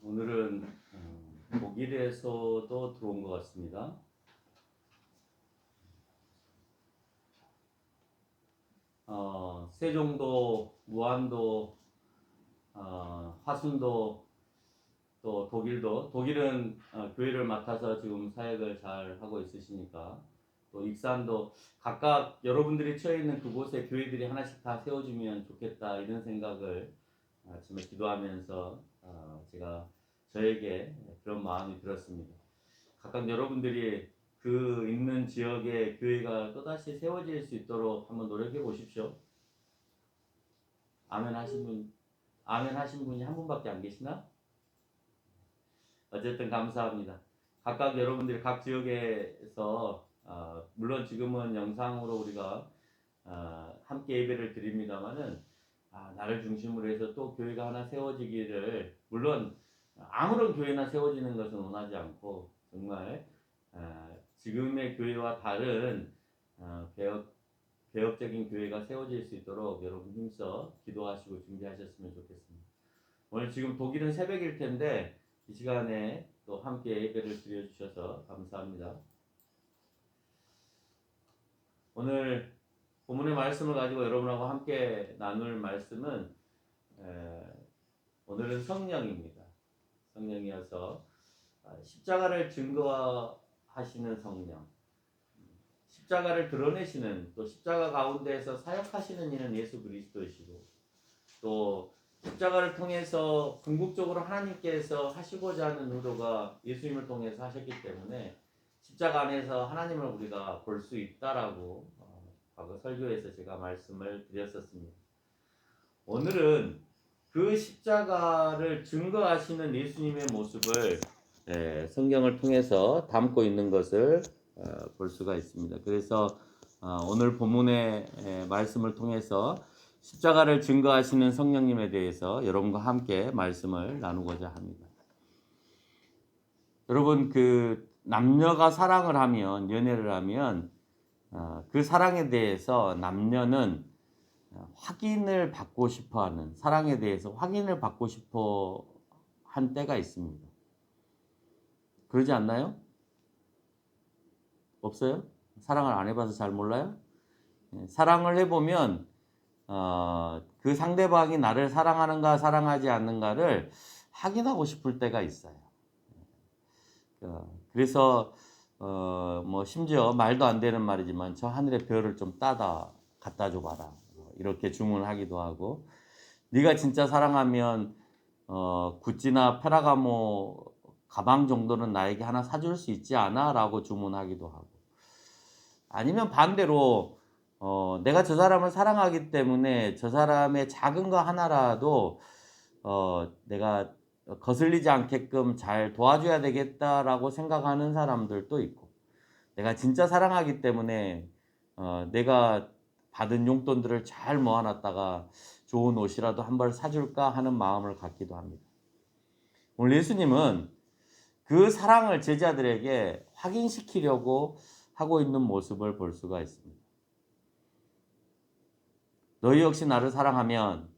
오늘은 독일에서도 들어온 것 같습니다. 세종도, 무안도, 화순도, 또 독일은 교회를 맡아서 지금 사역을 잘 하고 있으시니까, 또 익산도 각각 여러분들이 처해 있는 그곳에 교회들이 하나씩 다 세워주면 좋겠다, 이런 생각을 아침에 기도하면서 제가 저에게 그런 마음이 들었습니다. 각각 여러분들이 그 있는 지역에 교회가 또다시 세워질 수 있도록 한번 노력해 보십시오. 아멘 하신 분이 한 분밖에 안 계시나? 어쨌든 감사합니다. 각각 여러분들이 각 지역에서 물론 지금은 영상으로 우리가 함께 예배를 드립니다만은 나를 중심으로 해서 또 교회가 하나 세워지기를, 물론 아무런 교회나 세워지는 것은 원하지 않고 정말 지금의 교회와 다른 개혁적인 교회가 세워질 수 있도록 여러분 힘써 기도하시고 준비하셨으면 좋겠습니다. 오늘 지금 독일은 새벽일 텐데 이 시간에 또 함께 예배를 드려주셔서 감사합니다. 오늘 본문의 말씀을 가지고 여러분하고 함께 나눌 말씀은 오늘은 성령입니다. 성령이어서 십자가를 증거하시는 성령, 십자가를 드러내시는, 또 십자가 가운데에서 사역하시는 이는 예수 그리스도이시고, 또 십자가를 통해서 궁극적으로 하나님께서 하시고자 하는 의도가 예수님을 통해서 하셨기 때문에 십자가 안에서 하나님을 우리가 볼 수 있다라고 과거 설교에서 제가 말씀을 드렸었습니다. 오늘은 그 십자가를 증거하시는 예수님의 모습을 성경을 통해서 담고 있는 것을 볼 수가 있습니다. 그래서 오늘 본문의 말씀을 통해서 십자가를 증거하시는 성령님에 대해서 여러분과 함께 말씀을 나누고자 합니다. 여러분, 그 남녀가 사랑을 하면, 연애를 하면 그 사랑에 대해서 남녀는 확인을 받고 싶어하는, 사랑에 대해서 확인을 받고 싶어 한 때가 있습니다. 그러지 않나요? 없어요? 사랑을 안 해봐서 잘 몰라요? 사랑을 해보면 그 상대방이 나를 사랑하는가 사랑하지 않는가를 확인하고 싶을 때가 있어요. 그래서 뭐 심지어 말도 안 되는 말이지만 저 하늘의 별을 좀 따다 갖다 줘봐라, 이렇게 주문하기도 하고, 네가 진짜 사랑하면 구찌나 페라가모 가방 정도는 나에게 하나 사줄 수 있지 않아? 라고 주문하기도 하고, 아니면 반대로 내가 저 사람을 사랑하기 때문에 저 사람의 작은 거 하나라도 내가 거슬리지 않게끔 잘 도와줘야 되겠다라고 생각하는 사람들도 있고, 내가 진짜 사랑하기 때문에 내가 받은 용돈들을 잘 모아놨다가 좋은 옷이라도 한 벌 사줄까 하는 마음을 갖기도 합니다. 오늘 예수님은 그 사랑을 제자들에게 확인시키려고 하고 있는 모습을 볼 수가 있습니다. 너희 역시 나를 사랑하면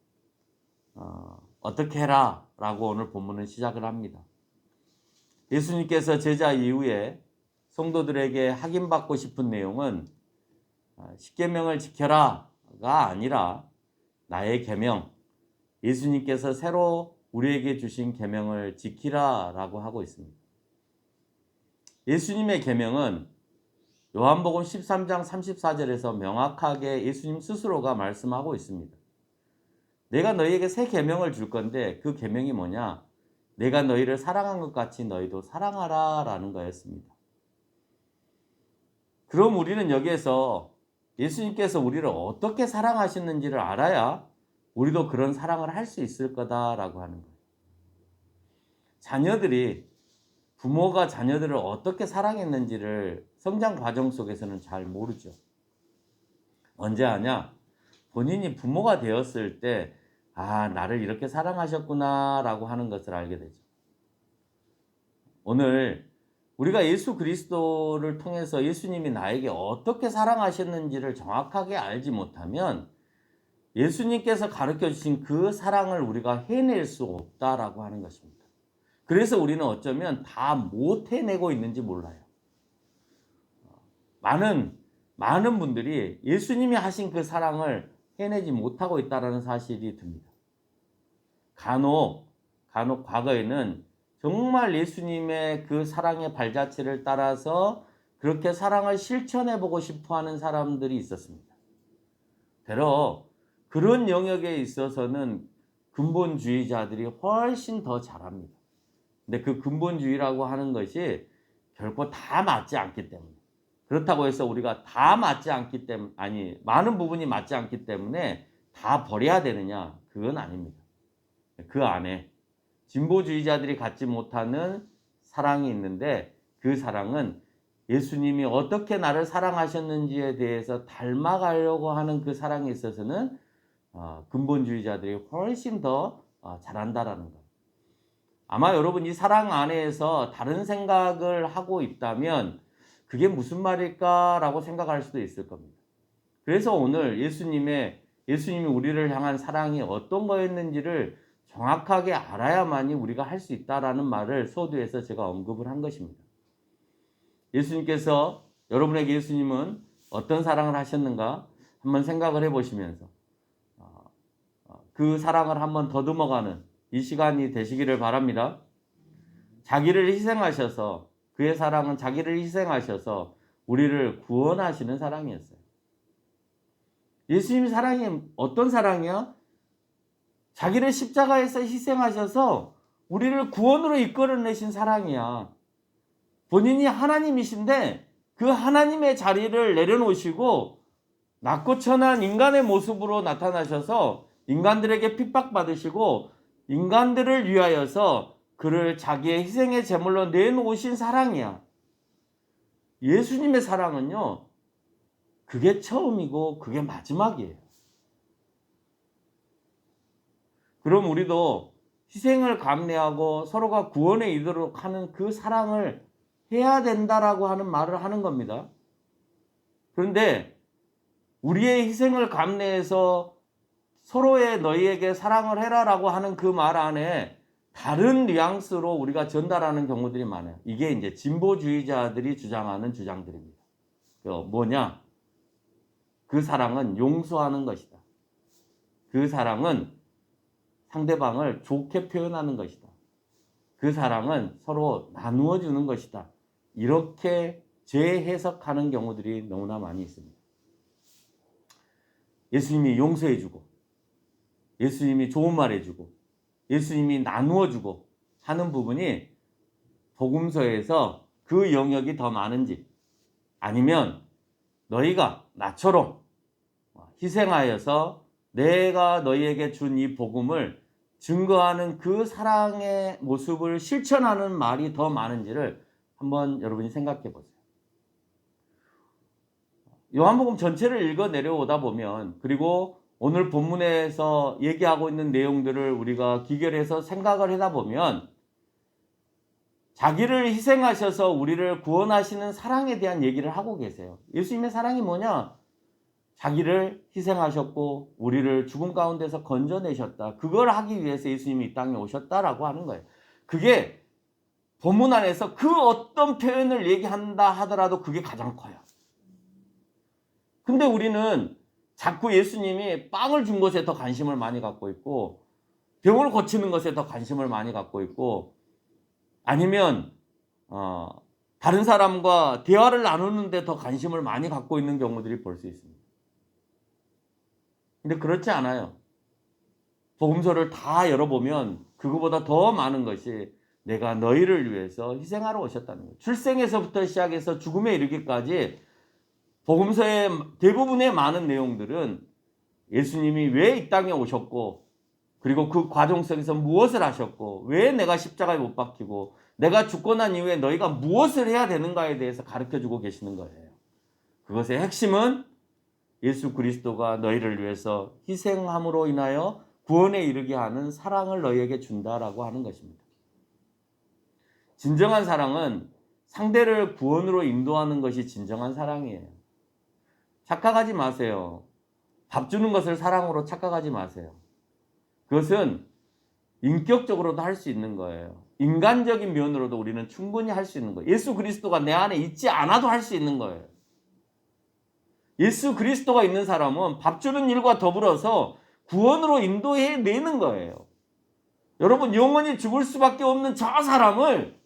어떻게 해라 라고 오늘 본문은 시작을 합니다. 예수님께서 제자 이후에 성도들에게 확인받고 싶은 내용은 십계명을 지켜라가 아니라 나의 계명, 예수님께서 새로 우리에게 주신 계명을 지키라라고 하고 있습니다. 예수님의 계명은 요한복음 13장 34절에서 명확하게 예수님 스스로가 말씀하고 있습니다. 내가 너희에게 새 계명을 줄 건데 그 계명이 뭐냐? 내가 너희를 사랑한 것 같이 너희도 사랑하라 라는 거였습니다. 그럼 우리는 여기에서 예수님께서 우리를 어떻게 사랑하시는지를 알아야 우리도 그런 사랑을 할 수 있을 거다라고 하는 거예요. 자녀들이, 부모가 자녀들을 어떻게 사랑했는지를 성장 과정 속에서는 잘 모르죠. 언제 아냐? 본인이 부모가 되었을 때 나를 이렇게 사랑하셨구나 라고 하는 것을 알게 되죠. 오늘 우리가 예수 그리스도를 통해서 예수님이 나에게 어떻게 사랑하셨는지를 정확하게 알지 못하면 예수님께서 가르쳐 주신 그 사랑을 우리가 해낼 수 없다라고 하는 것입니다. 그래서 우리는 어쩌면 다 못 해내고 있는지 몰라요. 많은 분들이 예수님이 하신 그 사랑을 해내지 못하고 있다는 사실이 듭니다. 간혹 과거에는 정말 예수님의 그 사랑의 발자취를 따라서 그렇게 사랑을 실천해 보고 싶어 하는 사람들이 있었습니다. 되려 그런 영역에 있어서는 근본주의자들이 훨씬 더 잘합니다. 근데 그 근본주의라고 하는 것이 결코 다 맞지 않기 때문에, 그렇다고 해서 우리가 다 맞지 않기 때문에, 아니 많은 부분이 맞지 않기 때문에 다 버려야 되느냐? 그건 아닙니다. 그 안에 진보주의자들이 갖지 못하는 사랑이 있는데, 그 사랑은 예수님이 어떻게 나를 사랑하셨는지에 대해서 닮아가려고 하는 그 사랑에 있어서는 근본주의자들이 훨씬 더 잘한다라는 것. 아마 여러분 이 사랑 안에서 다른 생각을 하고 있다면 그게 무슨 말일까라고 생각할 수도 있을 겁니다. 그래서 오늘 예수님이 우리를 향한 사랑이 어떤 거였는지를 정확하게 알아야만이 우리가 할 수 있다라는 말을 서두에서 제가 언급을 한 것입니다. 여러분에게 예수님은 어떤 사랑을 하셨는가 한번 생각을 해보시면서 그 사랑을 한번 더듬어가는 이 시간이 되시기를 바랍니다. 그의 사랑은 자기를 희생하셔서 우리를 구원하시는 사랑이었어요. 예수님 사랑이 어떤 사랑이야? 자기를 십자가에서 희생하셔서 우리를 구원으로 이끌어내신 사랑이야. 본인이 하나님이신데 그 하나님의 자리를 내려놓으시고 낮고 천한 인간의 모습으로 나타나셔서 인간들에게 핍박받으시고 인간들을 위하여서 그를 자기의 희생의 제물로 내놓으신 사랑이야. 예수님의 사랑은요, 그게 처음이고 그게 마지막이에요. 그럼 우리도 희생을 감내하고 서로가 구원에 이르도록 하는 그 사랑을 해야 된다라고 하는 말을 하는 겁니다. 그런데 우리의 희생을 감내해서 서로의 너희에게 사랑을 해라라고 하는 그 말 안에 다른 뉘앙스로 우리가 전달하는 경우들이 많아요. 이게 이제 진보주의자들이 주장하는 주장들입니다. 뭐냐? 그 사랑은 용서하는 것이다. 그 사랑은 상대방을 좋게 표현하는 것이다. 그 사랑은 서로 나누어 주는 것이다. 이렇게 재해석하는 경우들이 너무나 많이 있습니다. 예수님이 용서해 주고, 예수님이 좋은 말 해주고, 예수님이 나누어 주고 하는 부분이 복음서에서 그 영역이 더 많은지, 아니면 너희가 나처럼 희생하여서 내가 너희에게 준 이 복음을 증거하는 그 사랑의 모습을 실천하는 말이 더 많은지를 한번 여러분이 생각해 보세요. 요한복음 전체를 읽어 내려오다 보면, 그리고 오늘 본문에서 얘기하고 있는 내용들을 우리가 기결해서 생각을 하다 보면, 자기를 희생하셔서 우리를 구원하시는 사랑에 대한 얘기를 하고 계세요. 예수님의 사랑이 뭐냐? 자기를 희생하셨고 우리를 죽음 가운데서 건져내셨다. 그걸 하기 위해서 예수님이 이 땅에 오셨다라고 하는 거예요. 그게 본문 안에서 그 어떤 표현을 얘기한다 하더라도 그게 가장 커요. 근데 우리는 자꾸 예수님이 빵을 준 것에 더 관심을 많이 갖고 있고, 병을 고치는 것에 더 관심을 많이 갖고 있고, 아니면 다른 사람과 대화를 나누는 데 더 관심을 많이 갖고 있는 경우들이 볼 수 있습니다. 근데 그렇지 않아요. 복음서를 다 열어보면 그거보다 더 많은 것이 내가 너희를 위해서 희생하러 오셨다는 거예요. 출생에서부터 시작해서 죽음에 이르기까지 복음서의 대부분의 많은 내용들은 예수님이 왜 이 땅에 오셨고, 그리고 그 과정 속에서 무엇을 하셨고, 왜 내가 십자가에 못 박히고, 내가 죽고 난 이후에 너희가 무엇을 해야 되는가에 대해서 가르쳐주고 계시는 거예요. 그것의 핵심은 예수 그리스도가 너희를 위해서 희생함으로 인하여 구원에 이르게 하는 사랑을 너희에게 준다라고 하는 것입니다. 진정한 사랑은 상대를 구원으로 인도하는 것이 진정한 사랑이에요. 착각하지 마세요. 밥 주는 것을 사랑으로 착각하지 마세요. 그것은 인격적으로도 할 수 있는 거예요. 인간적인 면으로도 우리는 충분히 할 수 있는 거예요. 예수 그리스도가 내 안에 있지 않아도 할 수 있는 거예요. 예수 그리스도가 있는 사람은 밥 주는 일과 더불어서 구원으로 인도해내는 거예요. 여러분, 영원히 죽을 수밖에 없는 저 사람을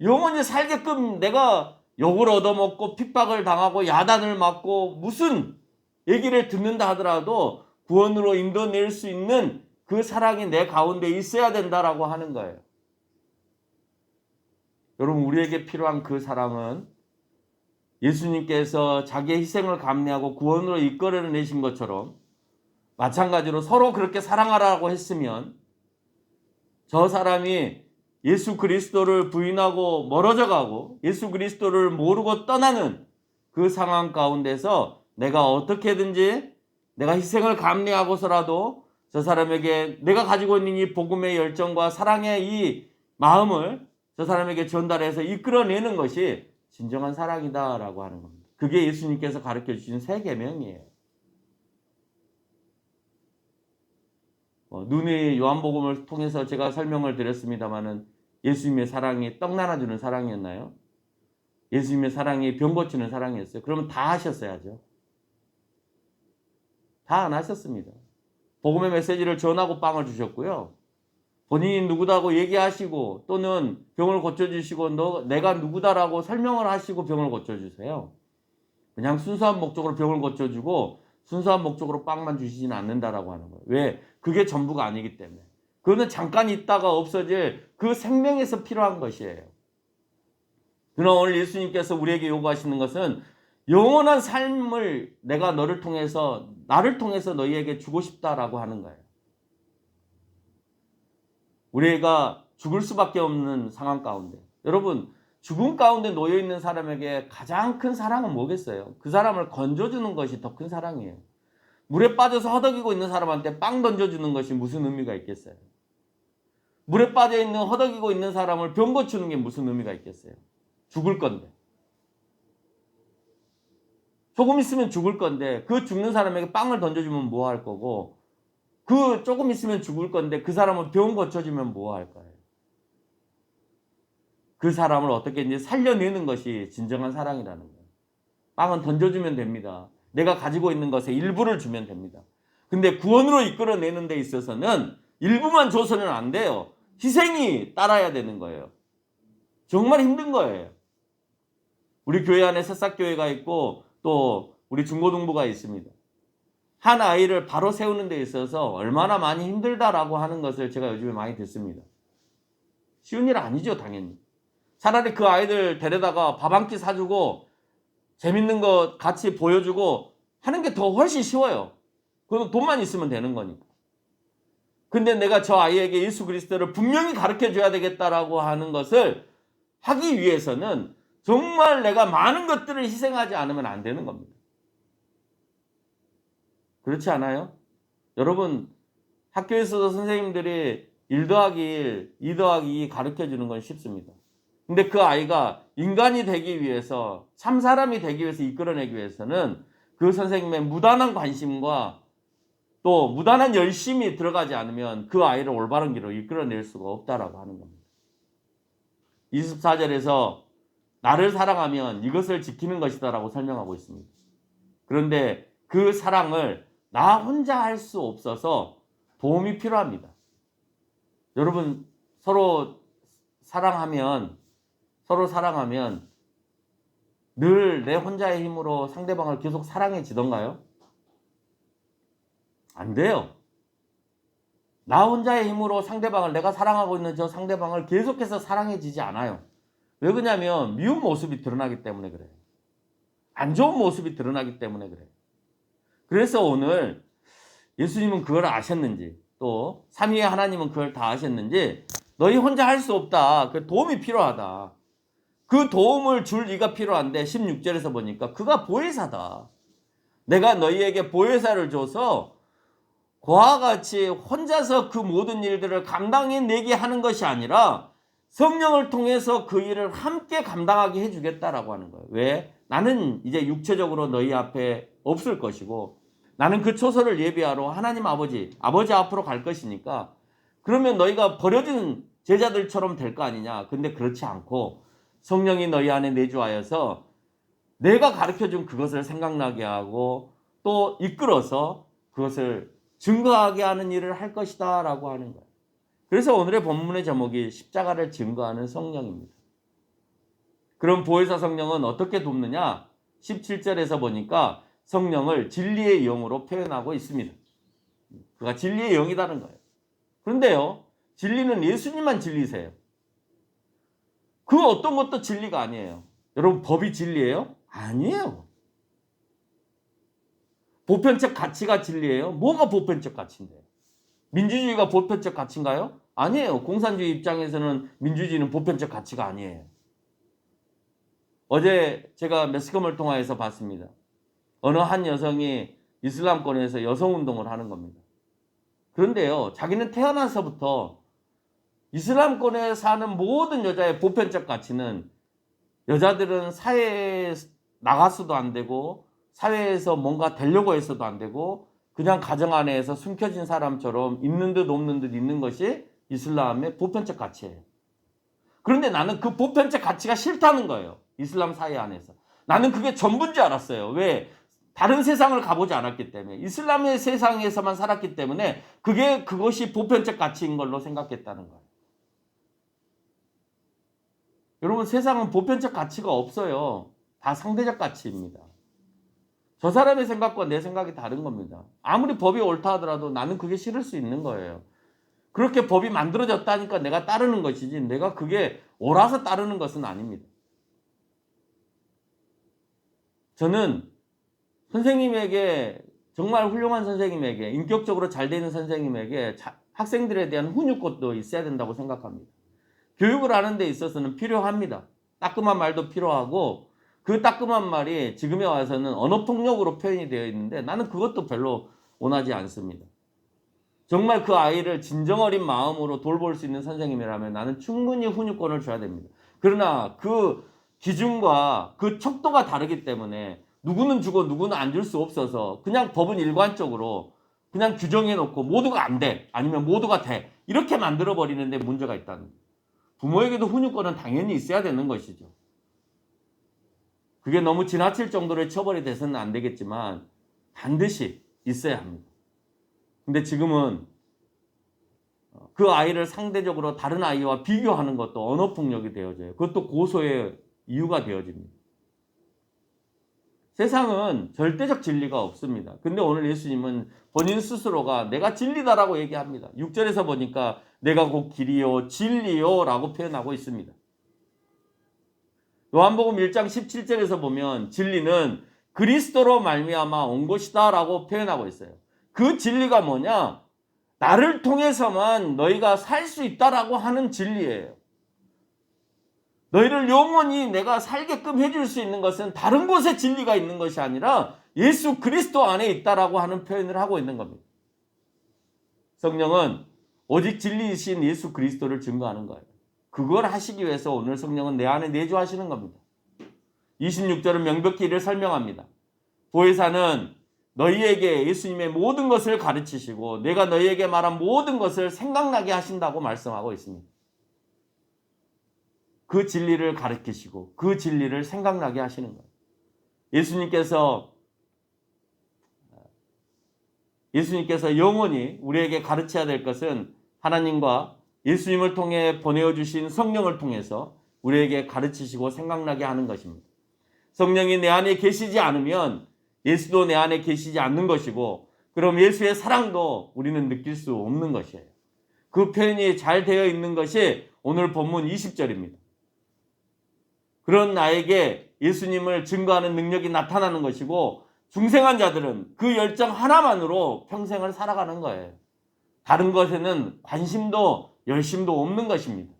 영원히 살게끔 내가 욕을 얻어먹고 핍박을 당하고 야단을 맞고 무슨 얘기를 듣는다 하더라도 구원으로 인도낼 수 있는 그 사랑이 내 가운데 있어야 된다라고 하는 거예요. 여러분, 우리에게 필요한 그 사랑은 예수님께서 자기의 희생을 감내하고 구원으로 이끌어내신 것처럼 마찬가지로 서로 그렇게 사랑하라고 했으면 저 사람이 예수 그리스도를 부인하고 멀어져 가고 예수 그리스도를 모르고 떠나는 그 상황 가운데서 내가 어떻게든지 내가 희생을 감내하고서라도 저 사람에게 내가 가지고 있는 이 복음의 열정과 사랑의 이 마음을 저 사람에게 전달해서 이끌어내는 것이 진정한 사랑이다라고 하는 겁니다. 그게 예수님께서 가르쳐 주신 새 계명이에요. 눈의 요한복음을 통해서 제가 설명을 드렸습니다마는 예수님의 사랑이 떡 나눠주는 사랑이었나요? 예수님의 사랑이 병 고치는 사랑이었어요. 그러면 다 하셨어야죠. 다 안 하셨습니다. 복음의 메시지를 전하고 빵을 주셨고요. 본인이 누구다고 얘기하시고 또는 병을 고쳐주시고 내가 누구다라고 설명을 하시고 병을 고쳐주세요. 그냥 순수한 목적으로 병을 고쳐주고 순수한 목적으로 빵만 주시지는 않는다라고 하는 거예요. 왜? 그게 전부가 아니기 때문에. 그거는 잠깐 있다가 없어질 그 생명에서 필요한 것이에요. 그러나 오늘 예수님께서 우리에게 요구하시는 것은 영원한 삶을 내가 나를 통해서 너희에게 주고 싶다라고 하는 거예요. 우리가 죽을 수밖에 없는 상황 가운데, 여러분, 죽음 가운데 놓여 있는 사람에게 가장 큰 사랑은 뭐겠어요? 그 사람을 건져주는 것이 더 큰 사랑이에요. 물에 빠져서 허덕이고 있는 사람한테 빵 던져주는 것이 무슨 의미가 있겠어요? 물에 빠져 있는 허덕이고 있는 사람을 병 고치는 게 무슨 의미가 있겠어요? 죽을 건데. 조금 있으면 죽을 건데 그 죽는 사람에게 빵을 던져주면 뭐 할 거고, 그 조금 있으면 죽을 건데 그 사람을 병 고쳐주면 뭐 할 거예요? 그 사람을 어떻게 이제 살려내는 것이 진정한 사랑이라는 거예요. 빵은 던져주면 됩니다. 내가 가지고 있는 것의 일부를 주면 됩니다. 근데 구원으로 이끌어내는 데 있어서는 일부만 줘서는 안 돼요. 희생이 따라야 되는 거예요. 정말 힘든 거예요. 우리 교회 안에 새싹교회가 있고 또 우리 중고등부가 있습니다. 한 아이를 바로 세우는 데 있어서 얼마나 많이 힘들다라고 하는 것을 제가 요즘에 많이 듣습니다. 쉬운 일 아니죠, 당연히. 차라리 그 아이들 데려다가 밥 한 끼 사주고 재밌는 거 같이 보여주고 하는 게 더 훨씬 쉬워요. 그건 돈만 있으면 되는 거니까. 근데 내가 저 아이에게 예수 그리스도를 분명히 가르쳐 줘야 되겠다라고 하는 것을 하기 위해서는 정말 내가 많은 것들을 희생하지 않으면 안 되는 겁니다. 그렇지 않아요? 여러분, 학교에서도 선생님들이 1 더하기 1, 2 더하기 2 가르쳐 주는 건 쉽습니다. 근데 그 아이가 인간이 되기 위해서, 참 사람이 되기 위해서 이끌어내기 위해서는 그 선생님의 무단한 관심과 또 무단한 열심이 들어가지 않으면 그 아이를 올바른 길로 이끌어낼 수가 없다라고 하는 겁니다. 24절에서 나를 사랑하면 이것을 지키는 것이다라고 설명하고 있습니다. 그런데 그 사랑을 나 혼자 할 수 없어서 도움이 필요합니다. 여러분, 서로 사랑하면 늘 내 혼자의 힘으로 상대방을 계속 사랑해지던가요? 안 돼요. 나 혼자의 힘으로 상대방을, 내가 사랑하고 있는 저 상대방을 계속해서 사랑해지지 않아요. 왜 그러냐면 미운 모습이 드러나기 때문에 그래요. 안 좋은 모습이 드러나기 때문에 그래요. 그래서 오늘 예수님은 그걸 아셨는지, 또 삼위의 하나님은 그걸 다 아셨는지, 너희 혼자 할 수 없다. 그 도움이 필요하다. 그 도움을 줄 네가 필요한데 16절에서 보니까 그가 보혜사다. 내가 너희에게 보혜사를 줘서 그와 같이 혼자서 그 모든 일들을 감당해내게 하는 것이 아니라 성령을 통해서 그 일을 함께 감당하게 해주겠다라고 하는 거예요. 왜? 나는 이제 육체적으로 너희 앞에 없을 것이고 나는 그 초소를 예비하러 하나님 아버지 앞으로 갈 것이니까 그러면 너희가 버려진 제자들처럼 될 거 아니냐. 근데 그렇지 않고 성령이 너희 안에 내주하여서 내가 가르쳐준 그것을 생각나게 하고 또 이끌어서 그것을 증거하게 하는 일을 할 것이다 라고 하는 거예요. 그래서 오늘의 본문의 제목이 십자가를 증거하는 성령입니다. 그럼 보혜사 성령은 어떻게 돕느냐? 17절에서 보니까 성령을 진리의 영으로 표현하고 있습니다. 그가 진리의 영이라는 거예요. 그런데요, 진리는 예수님만 진리세요. 그 어떤 것도 진리가 아니에요. 여러분, 법이 진리예요? 아니에요. 보편적 가치가 진리예요? 뭐가 보편적 가치인데요? 민주주의가 보편적 가치인가요? 아니에요. 공산주의 입장에서는 민주주의는 보편적 가치가 아니에요. 어제 제가 매스컴을 통해서 봤습니다. 어느 한 여성이 이슬람권에서 여성운동을 하는 겁니다. 그런데요, 자기는 태어나서부터 이슬람권에 사는 모든 여자의 보편적 가치는 여자들은 사회에 나가서도 안 되고 사회에서 뭔가 되려고 해서도 안 되고 그냥 가정 안에서 숨겨진 사람처럼 있는 듯 없는 듯 있는 것이 이슬람의 보편적 가치예요. 그런데 나는 그 보편적 가치가 싫다는 거예요. 이슬람 사회 안에서. 나는 그게 전부인 줄 알았어요. 왜? 다른 세상을 가보지 않았기 때문에. 이슬람의 세상에서만 살았기 때문에 그것이 보편적 가치인 걸로 생각했다는 거예요. 여러분, 세상은 보편적 가치가 없어요. 다 상대적 가치입니다. 저 사람의 생각과 내 생각이 다른 겁니다. 아무리 법이 옳다 하더라도 나는 그게 싫을 수 있는 거예요. 그렇게 법이 만들어졌다니까 내가 따르는 것이지 내가 그게 옳아서 따르는 것은 아닙니다. 저는 선생님에게, 정말 훌륭한 선생님에게, 인격적으로 잘 되는 선생님에게 학생들에 대한 훈육것도 있어야 된다고 생각합니다. 교육을 하는 데 있어서는 필요합니다. 따끔한 말도 필요하고 그 따끔한 말이 지금에 와서는 언어폭력으로 표현이 되어 있는데 나는 그것도 별로 원하지 않습니다. 정말 그 아이를 진정어린 마음으로 돌볼 수 있는 선생님이라면 나는 충분히 훈육권을 줘야 됩니다. 그러나 그 기준과 그 척도가 다르기 때문에 누구는 주고 누구는 안 줄 수 없어서 그냥 법은 일관적으로 그냥 규정해 놓고 모두가 안 돼, 아니면 모두가 돼, 이렇게 만들어 버리는데 문제가 있다는 거예요. 부모에게도 훈육권은 당연히 있어야 되는 것이죠. 그게 너무 지나칠 정도의 처벌이 돼서는 안 되겠지만 반드시 있어야 합니다. 근데 지금은 그 아이를 상대적으로 다른 아이와 비교하는 것도 언어폭력이 되어져요. 그것도 고소의 이유가 되어집니다. 세상은 절대적 진리가 없습니다. 근데 오늘 예수님은 본인 스스로가 내가 진리다라고 얘기합니다. 6절에서 보니까 내가 곧 길이요 진리요 라고 표현하고 있습니다. 요한복음 1장 17절에서 보면 진리는 그리스도로 말미암아 온 것이다 라고 표현하고 있어요. 그 진리가 뭐냐? 나를 통해서만 너희가 살 수 있다라고 하는 진리예요. 너희를 영원히 내가 살게끔 해줄 수 있는 것은 다른 곳에 진리가 있는 것이 아니라 예수 그리스도 안에 있다라고 하는 표현을 하고 있는 겁니다. 성령은 오직 진리이신 예수 그리스도를 증거하는 거예요. 그걸 하시기 위해서 오늘 성령은 내 안에 내주하시는 겁니다. 26절은 명백히 이를 설명합니다. 보혜사는 너희에게 예수님의 모든 것을 가르치시고 내가 너희에게 말한 모든 것을 생각나게 하신다고 말씀하고 있습니다. 그 진리를 가르치시고 그 진리를 생각나게 하시는 거예요. 예수님께서 영원히 우리에게 가르쳐야 될 것은 하나님과 예수님을 통해 보내어주신 성령을 통해서 우리에게 가르치시고 생각나게 하는 것입니다. 성령이 내 안에 계시지 않으면 예수도 내 안에 계시지 않는 것이고 그럼 예수의 사랑도 우리는 느낄 수 없는 것이에요. 그 표현이 잘 되어 있는 것이 오늘 본문 20절입니다. 그런 나에게 예수님을 증거하는 능력이 나타나는 것이고 중생한 자들은 그 열정 하나만으로 평생을 살아가는 거예요. 다른 것에는 관심도 열심도 없는 것입니다.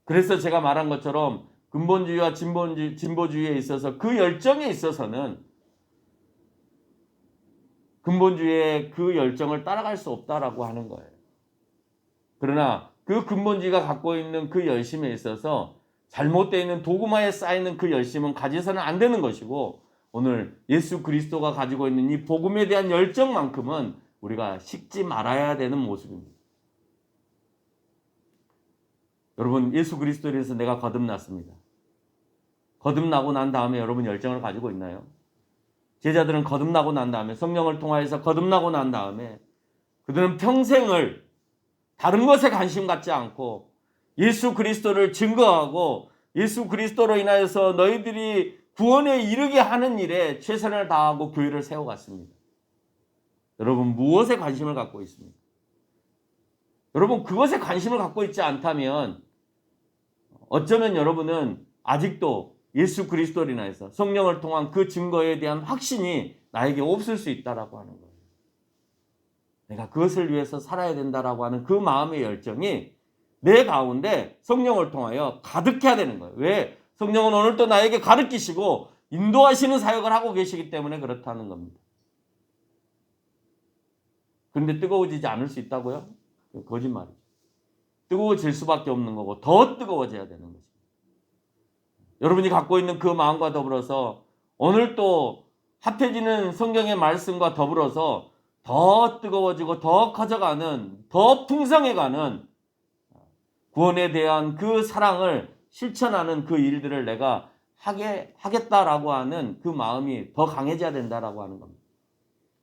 그래서 제가 말한 것처럼 근본주의와 진보주의에 있어서 그 열정에 있어서는 근본주의의 그 열정을 따라갈 수 없다라고 하는 거예요. 그러나 그 근본주의가 갖고 있는 그 열심에 있어서 잘못되어 있는 도구마에 쌓이는 그 열심은 가져서는 안 되는 것이고 오늘 예수 그리스도가 가지고 있는 이 복음에 대한 열정만큼은 우리가 식지 말아야 되는 모습입니다. 여러분, 예수 그리스도에 대해서 내가 거듭났습니다. 거듭나고 난 다음에 여러분 열정을 가지고 있나요? 제자들은 거듭나고 난 다음에, 성령을 통하여서 거듭나고 난 다음에 그들은 평생을 다른 것에 관심 갖지 않고 예수 그리스도를 증거하고 예수 그리스도로 인하여서 너희들이 구원에 이르게 하는 일에 최선을 다하고 교회를 세워갔습니다. 여러분, 무엇에 관심을 갖고 있습니까? 여러분, 그것에 관심을 갖고 있지 않다면 어쩌면 여러분은 아직도 예수 그리스도로 인하여서 성령을 통한 그 증거에 대한 확신이 나에게 없을 수 있다라고 하는 거예요. 내가 그것을 위해서 살아야 된다라고 하는 그 마음의 열정이 내 가운데 성령을 통하여 가득해야 되는 거예요. 왜? 성령은 오늘도 나에게 가르치시고 인도하시는 사역을 하고 계시기 때문에 그렇다는 겁니다. 그런데 뜨거워지지 않을 수 있다고요? 거짓말이죠. 뜨거워질 수밖에 없는 거고 더 뜨거워져야 되는 거죠. 여러분이 갖고 있는 그 마음과 더불어서 오늘 또 합해지는 성경의 말씀과 더불어서 더 뜨거워지고 더 커져가는, 더 풍성해가는 구원에 대한 그 사랑을 실천하는 그 일들을 내가 하겠다라고 하는 그 마음이 더 강해져야 된다라고 하는 겁니다.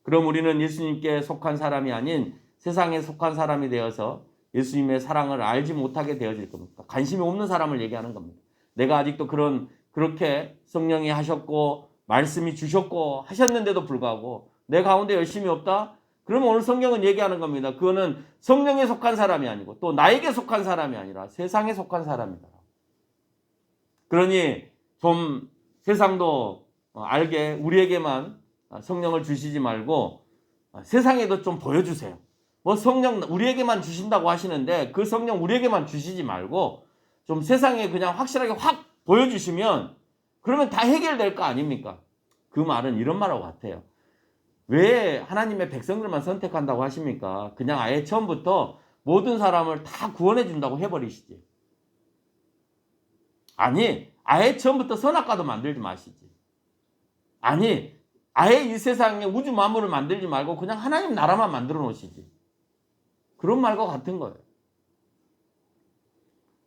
그럼 우리는 예수님께 속한 사람이 아닌 세상에 속한 사람이 되어서 예수님의 사랑을 알지 못하게 되어질 겁니다. 관심이 없는 사람을 얘기하는 겁니다. 내가 아직도 그렇게 성령이 하셨고 말씀이 주셨고 하셨는데도 불구하고 내 가운데 열심이 없다? 그러면 오늘 성경은 얘기하는 겁니다. 그거는 성령에 속한 사람이 아니고 또 나에게 속한 사람이 아니라 세상에 속한 사람이다. 그러니 좀 세상도 알게 우리에게만 성령을 주시지 말고 세상에도 좀 보여주세요. 뭐 성령 우리에게만 주신다고 하시는데 그 성령 우리에게만 주시지 말고 좀 세상에 그냥 확실하게 확 보여주시면 그러면 다 해결될 거 아닙니까? 그 말은 이런 말하고 같아요. 왜 하나님의 백성들만 선택한다고 하십니까? 그냥 아예 처음부터 모든 사람을 다 구원해 준다고 해버리시지. 아니, 아예 처음부터 선악과도 만들지 마시지. 아니, 아예 이 세상에 우주 만물을 만들지 말고 그냥 하나님 나라만 만들어 놓으시지. 그런 말과 같은 거예요.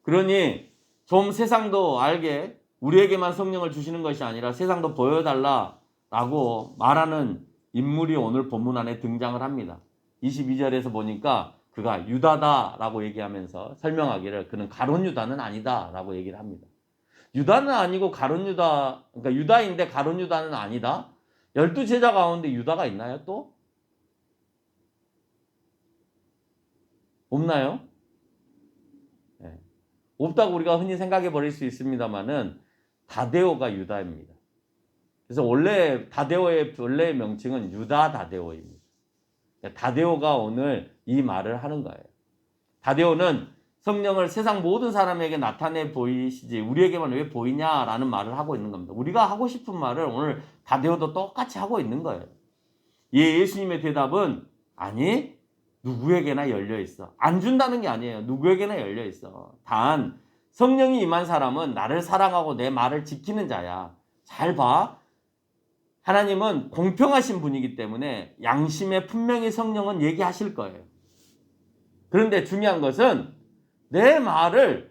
그러니 좀 세상도 알게 우리에게만 성령을 주시는 것이 아니라 세상도 보여달라라고 말하는 인물이 오늘 본문 안에 등장을 합니다. 22절에서 보니까 그가 유다다라고 얘기하면서 설명하기를 그는 가룟 유다는 아니다라고 얘기를 합니다. 유다는 아니고 가룟 유다, 그러니까 유다인데 가룟 유다는 아니다. 12제자 가운데 유다가 있나요 또? 없나요? 네. 없다고 우리가 흔히 생각해 버릴 수 있습니다만은 다데오가 유다입니다. 그래서 원래 다데오의 원래의 명칭은 유다 다데오입니다. 다데오가 오늘 이 말을 하는 거예요. 다데오는 성령을 세상 모든 사람에게 나타내 보이시지 우리에게만 왜 보이냐라는 말을 하고 있는 겁니다. 우리가 하고 싶은 말을 오늘 다데오도 똑같이 하고 있는 거예요. 예수님의 대답은 아니 누구에게나 열려 있어. 안 준다는 게 아니에요. 누구에게나 열려 있어. 단 성령이 임한 사람은 나를 사랑하고 내 말을 지키는 자야. 잘 봐. 하나님은 공평하신 분이기 때문에 양심에 분명히 성령은 얘기하실 거예요. 그런데 중요한 것은 내 말을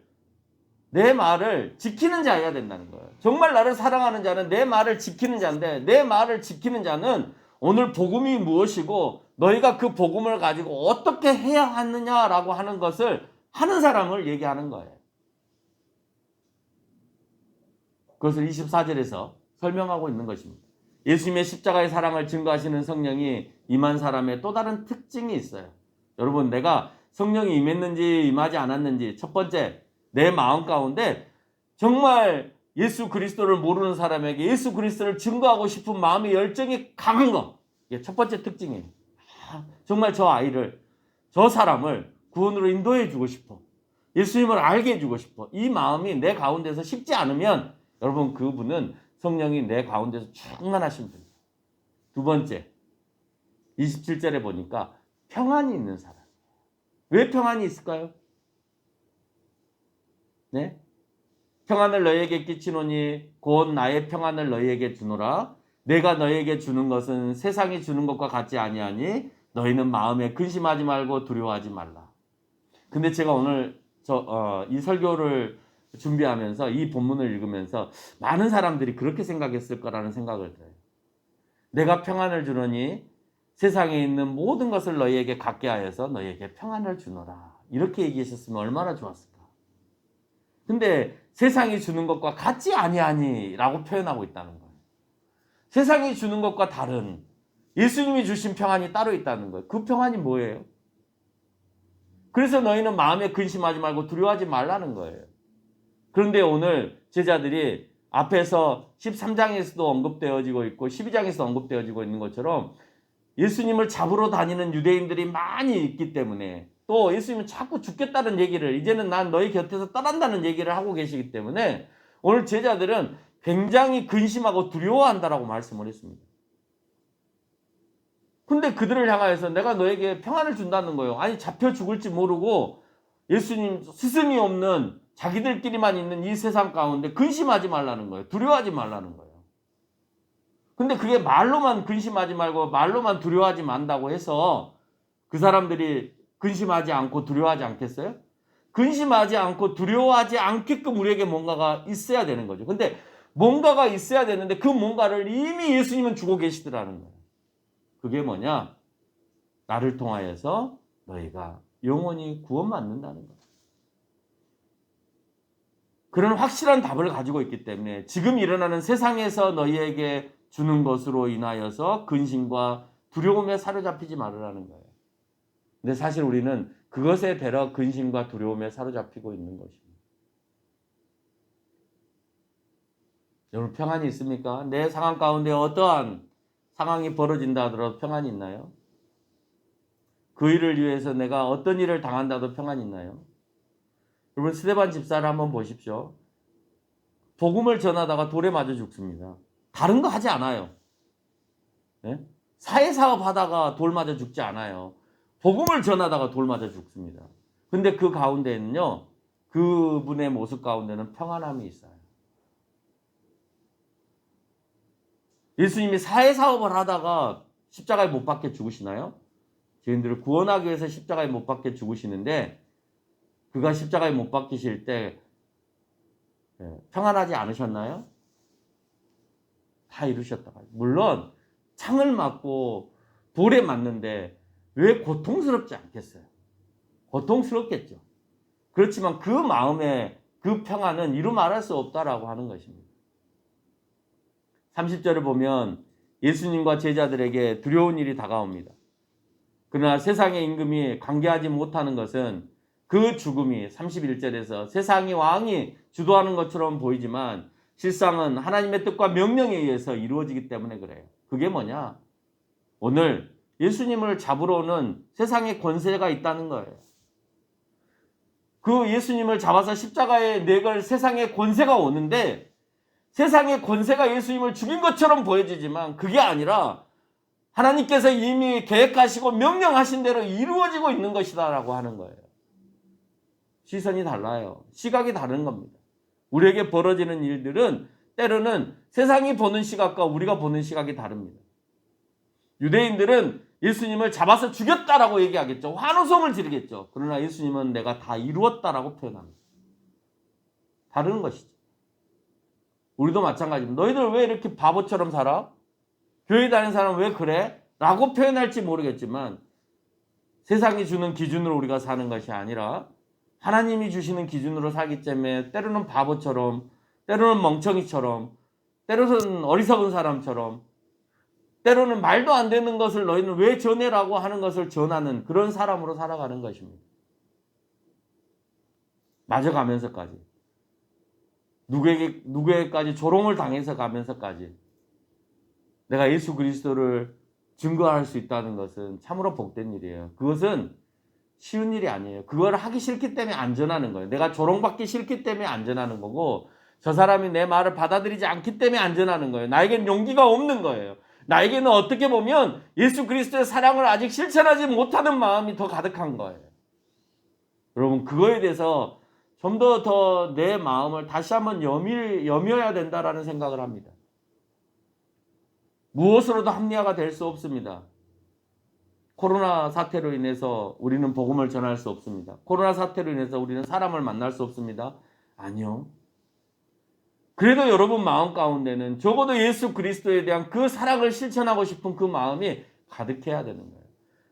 지키는 자여야 된다는 거예요. 정말 나를 사랑하는 자는 내 말을 지키는 자인데 내 말을 지키는 자는 오늘 복음이 무엇이고 너희가 그 복음을 가지고 어떻게 해야 하느냐라고 하는 것을 하는 사람을 얘기하는 거예요. 그것을 24절에서 설명하고 있는 것입니다. 예수님의 십자가의 사랑을 증거하시는 성령이 임한 사람의 또 다른 특징이 있어요. 여러분, 내가 성령이 임했는지 임하지 않았는지 첫 번째, 내 마음 가운데 정말 예수 그리스도를 모르는 사람에게 예수 그리스도를 증거하고 싶은 마음의 열정이 강한 거. 이게 첫 번째 특징이에요. 정말 저 아이를, 저 사람을 구원으로 인도해 주고 싶어. 예수님을 알게 해주고 싶어. 이 마음이 내 가운데서 식지 않으면 여러분 그분은 성령이 내 가운데서 충만하신 분이에요. 두 번째, 27절에 보니까 평안이 있는 사람. 왜 평안이 있을까요? 네? 평안을 너희에게 끼치노니 곧 나의 평안을 너희에게 주노라. 내가 너희에게 주는 것은 세상이 주는 것과 같지 아니하니 너희는 마음에 근심하지 말고 두려워하지 말라. 근데 제가 오늘 이 설교를 준비하면서 이 본문을 읽으면서 많은 사람들이 그렇게 생각했을 거라는 생각을 들어요. 내가 평안을 주노니 세상에 있는 모든 것을 너희에게 갖게 하여서 너희에게 평안을 주노라. 이렇게 얘기하셨으면 얼마나 좋았을까. 근데 세상이 주는 것과 같지 아니하니 라고 표현하고 있다는 거예요. 세상이 주는 것과 다른 예수님이 주신 평안이 따로 있다는 거예요. 그 평안이 뭐예요? 그래서 너희는 마음에 근심하지 말고 두려워하지 말라는 거예요. 그런데 오늘 제자들이 앞에서 13장에서도 언급되어지고 있고 12장에서도 언급되어지고 있는 것처럼 예수님을 잡으러 다니는 유대인들이 많이 있기 때문에 또 예수님은 자꾸 죽겠다는 얘기를 이제는 난 너희 곁에서 떠난다는 얘기를 하고 계시기 때문에 오늘 제자들은 굉장히 근심하고 두려워한다라고 말씀을 했습니다. 근데 그들을 향하여서 내가 너에게 평안을 준다는 거예요. 아니 잡혀 죽을지 모르고 예수님 스승이 없는 자기들끼리만 있는 이 세상 가운데 근심하지 말라는 거예요. 두려워하지 말라는 거예요. 근데 그게 말로만 근심하지 말고 말로만 두려워하지 말다고 해서 그 사람들이 근심하지 않고 두려워하지 않겠어요? 근심하지 않고 두려워하지 않게끔 우리에게 뭔가가 있어야 되는 거죠. 근데 뭔가가 있어야 되는데 그 뭔가를 이미 예수님은 주고 계시더라는 거예요. 그게 뭐냐? 나를 통하여서 너희가 영원히 구원받는다는 거예요. 그런 확실한 답을 가지고 있기 때문에 지금 일어나는 세상에서 너희에게 주는 것으로 인하여서 근심과 두려움에 사로잡히지 말으라는 거예요. 근데 사실 우리는 그것에 대러 근심과 두려움에 사로잡히고 있는 것입니다. 여러분 평안이 있습니까? 내 상황 가운데 어떠한 상황이 벌어진다 하더라도 평안이 있나요? 그 일을 위해서 내가 어떤 일을 당한다도 평안이 있나요? 여러분 스데반 집사를 한번 보십시오. 복음을 전하다가 돌에 맞아 죽습니다. 다른 거 하지 않아요. 네? 사회사업 하다가 돌 맞아 죽지 않아요. 복음을 전하다가 돌 맞아 죽습니다. 근데 그 가운데는요, 그분의 모습 가운데는 평안함이 있어요. 예수님이 사회사업을 하다가 십자가에 못 박혀 죽으시나요? 죄인들을 구원하기 위해서 십자가에 못 박혀 죽으시는데 그가 십자가에 못 박히실 때 평안하지 않으셨나요? 다 이루셨다가 물론 창을 맞고 돌에 맞는데 왜 고통스럽지 않겠어요? 고통스럽겠죠. 그렇지만 그 마음의 그 평안은 이루 말할 수 없다라고 하는 것입니다. 30절을 보면 예수님과 제자들에게 두려운 일이 다가옵니다. 그러나 세상의 임금이 관계하지 못하는 것은 그 죽음이 31절에서 세상의 왕이 주도하는 것처럼 보이지만 실상은 하나님의 뜻과 명령에 의해서 이루어지기 때문에 그래요. 그게 뭐냐? 오늘 예수님을 잡으러 오는 세상의 권세가 있다는 거예요. 그 예수님을 잡아서 십자가에 내걸 세상의 권세가 오는데 세상의 권세가 예수님을 죽인 것처럼 보여지지만 그게 아니라 하나님께서 이미 계획하시고 명령하신 대로 이루어지고 있는 것이다라고 하는 거예요. 시선이 달라요. 시각이 다른 겁니다. 우리에게 벌어지는 일들은 때로는 세상이 보는 시각과 우리가 보는 시각이 다릅니다. 유대인들은 예수님을 잡아서 죽였다라고 얘기하겠죠. 환호성을 지르겠죠. 그러나 예수님은 내가 다 이루었다라고 표현합니다. 다른 것이죠. 우리도 마찬가지입니다. 너희들 왜 이렇게 바보처럼 살아? 교회 다니는 사람은 왜 그래? 라고 표현할지 모르겠지만 세상이 주는 기준으로 우리가 사는 것이 아니라 하나님이 주시는 기준으로 살기 때문에 때로는 바보처럼, 때로는 멍청이처럼, 때로는 어리석은 사람처럼, 때로는 말도 안 되는 것을 너희는 왜 전해라고 하는 것을 전하는 그런 사람으로 살아가는 것입니다. 맞아가면서까지. 누구에게까지 조롱을 당해서 가면서까지 내가 예수 그리스도를 증거할 수 있다는 것은 참으로 복된 일이에요. 그것은 쉬운 일이 아니에요. 그걸 하기 싫기 때문에 안 전하는 거예요. 내가 조롱받기 싫기 때문에 안 전하는 거고 저 사람이 내 말을 받아들이지 않기 때문에 안 전하는 거예요. 나에게는 용기가 없는 거예요. 나에게는 어떻게 보면 예수 그리스도의 사랑을 아직 실천하지 못하는 마음이 더 가득한 거예요. 여러분 그거에 대해서 좀 더 내 마음을 다시 한번 여며야 된다라는 생각을 합니다. 무엇으로도 합리화가 될 수 없습니다. 코로나 사태로 인해서 우리는 복음을 전할 수 없습니다. 코로나 사태로 인해서 우리는 사람을 만날 수 없습니다. 아니요. 그래도 여러분 마음 가운데는 적어도 예수 그리스도에 대한 그 사랑을 실천하고 싶은 그 마음이 가득해야 되는 거예요.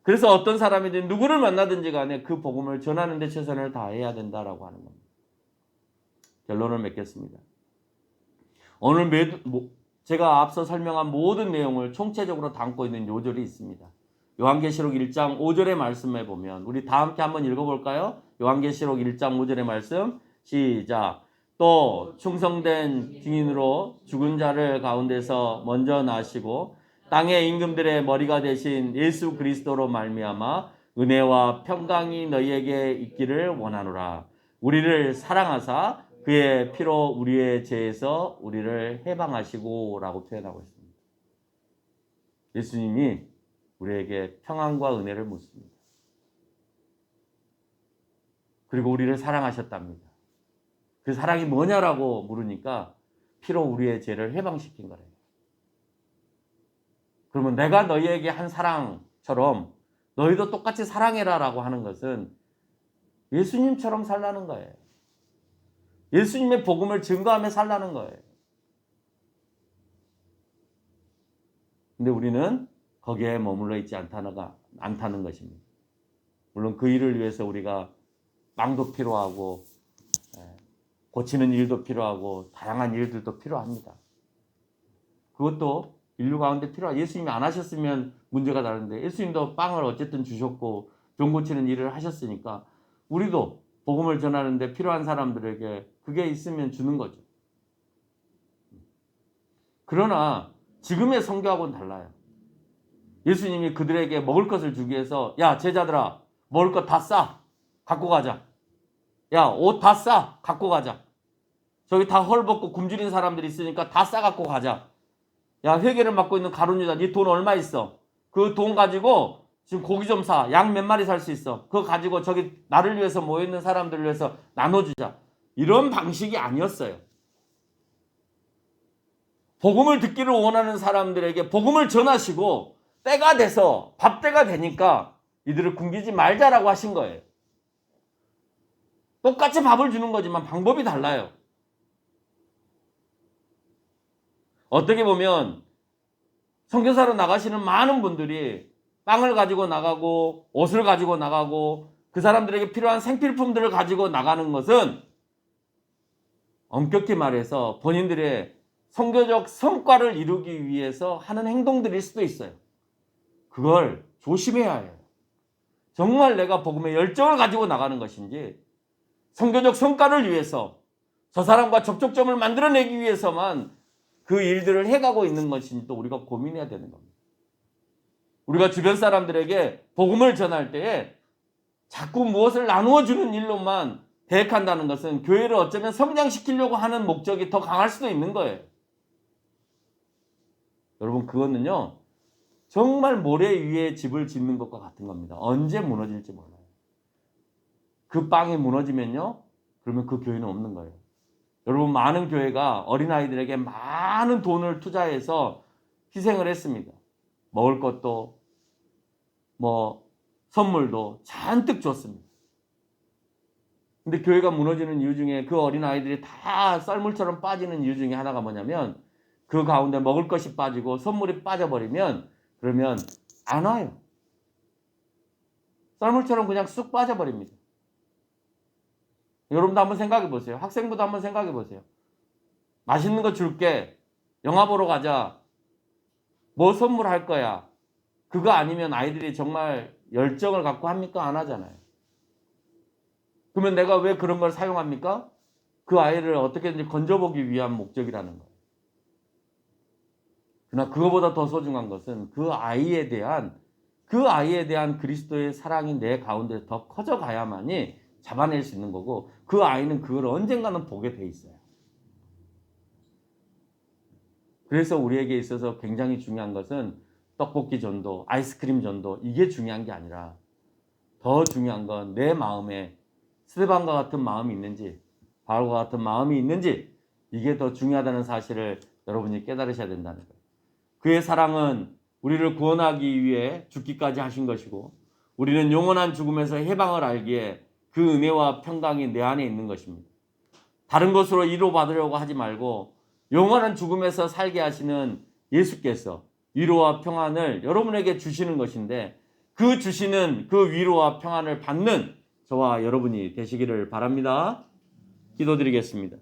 그래서 어떤 사람이든 누구를 만나든지 간에 그 복음을 전하는 데 최선을 다해야 된다라고 하는 겁니다. 결론을 맺겠습니다. 오늘 제가 앞서 설명한 모든 내용을 총체적으로 담고 있는 요절이 있습니다. 요한계시록 1장 5절의 말씀에 보면 우리 다 함께 한번 읽어볼까요? 요한계시록 1장 5절의 말씀 시작. 또 충성된 증인으로 죽은 자를 가운데서 먼저 나시고 땅의 임금들의 머리가 되신 예수 그리스도로 말미암아 은혜와 평강이 너희에게 있기를 원하노라. 우리를 사랑하사 그의 피로 우리의 죄에서 우리를 해방하시고 라고 표현하고 있습니다. 예수님이 우리에게 평안과 은혜를 묻습니다. 그리고 우리를 사랑하셨답니다. 그 사랑이 뭐냐라고 물으니까 피로 우리의 죄를 해방시킨 거래요. 그러면 내가 너희에게 한 사랑처럼 너희도 똑같이 사랑해라라고 하는 것은 예수님처럼 살라는 거예요. 예수님의 복음을 증거하며 살라는 거예요. 근데 우리는 거기에 머물러 있지 않다는 것입니다. 물론 그 일을 위해서 우리가 빵도 필요하고 고치는 일도 필요하고 다양한 일들도 필요합니다. 그것도 인류 가운데 필요하고 예수님이 안 하셨으면 문제가 다른데 예수님도 빵을 어쨌든 주셨고 병 고치는 일을 하셨으니까 우리도 복음을 전하는데 필요한 사람들에게 그게 있으면 주는 거죠. 그러나 지금의 성교하고는 달라요. 예수님이 그들에게 먹을 것을 주기 위해서 야 제자들아 먹을 것 다 싸 갖고 가자. 야 옷 다 싸 갖고 가자. 저기 다 헐벗고 굶주린 사람들이 있으니까 다 싸 갖고 가자. 야 회계를 맡고 있는 가룟 유다 네 돈 얼마 있어? 그 돈 가지고 지금 고기 좀 사. 양 몇 마리 살 수 있어. 그거 가지고 저기 나를 위해서 모여있는 사람들을 위해서 나눠주자. 이런 방식이 아니었어요. 복음을 듣기를 원하는 사람들에게 복음을 전하시고 때가 돼서 밥때가 되니까 이들을 굶기지 말자라고 하신 거예요. 똑같이 밥을 주는 거지만 방법이 달라요. 어떻게 보면 선교사로 나가시는 많은 분들이 빵을 가지고 나가고 옷을 가지고 나가고 그 사람들에게 필요한 생필품들을 가지고 나가는 것은 엄격히 말해서 본인들의 선교적 성과를 이루기 위해서 하는 행동들일 수도 있어요. 그걸 조심해야 해요. 정말 내가 복음의 열정을 가지고 나가는 것인지 선교적 성과를 위해서 저 사람과 접촉점을 만들어내기 위해서만 그 일들을 해가고 있는 것인지 또 우리가 고민해야 되는 겁니다. 우리가 주변 사람들에게 복음을 전할 때에 자꾸 무엇을 나누어 주는 일로만 대획한다는 것은 교회를 어쩌면 성장시키려고 하는 목적이 더 강할 수도 있는 거예요. 여러분 그거는요 정말 모래 위에 집을 짓는 것과 같은 겁니다. 언제 무너질지 몰라요. 그 빵이 무너지면요 그러면 그 교회는 없는 거예요. 여러분 많은 교회가 어린아이들에게 많은 돈을 투자해서 희생을 했습니다. 먹을 것도 선물도 잔뜩 줬습니다. 근데 교회가 무너지는 이유 중에 그 어린아이들이 다 썰물처럼 빠지는 이유 중에 하나가 뭐냐면 그 가운데 먹을 것이 빠지고 선물이 빠져버리면 그러면 안 와요. 썰물처럼 그냥 쑥 빠져버립니다. 여러분도 한번 생각해 보세요. 학생부도 한번 생각해 보세요. 맛있는 거 줄게. 영화 보러 가자. 뭐 선물할 거야. 그거 아니면 아이들이 정말 열정을 갖고 합니까? 안 하잖아요. 그러면 내가 왜 그런 걸 사용합니까? 그 아이를 어떻게든지 건져보기 위한 목적이라는 거예요. 그러나 그거보다 더 소중한 것은 그 아이에 대한 그리스도의 사랑이 내 가운데 더 커져가야만이 잡아낼 수 있는 거고 그 아이는 그걸 언젠가는 보게 돼 있어요. 그래서 우리에게 있어서 굉장히 중요한 것은 떡볶이 전도, 아이스크림 전도 이게 중요한 게 아니라 더 중요한 건 내 마음에 스데반과 같은 마음이 있는지 바울과 같은 마음이 있는지 이게 더 중요하다는 사실을 여러분이 깨달으셔야 된다는 거예요. 그의 사랑은 우리를 구원하기 위해 죽기까지 하신 것이고 우리는 영원한 죽음에서 해방을 알기에 그 은혜와 평강이 내 안에 있는 것입니다. 다른 것으로 위로받으려고 하지 말고 영원한 죽음에서 살게 하시는 예수께서 위로와 평안을 여러분에게 주시는 것인데 그 주시는 그 위로와 평안을 받는 저와 여러분이 되시기를 바랍니다. 기도드리겠습니다.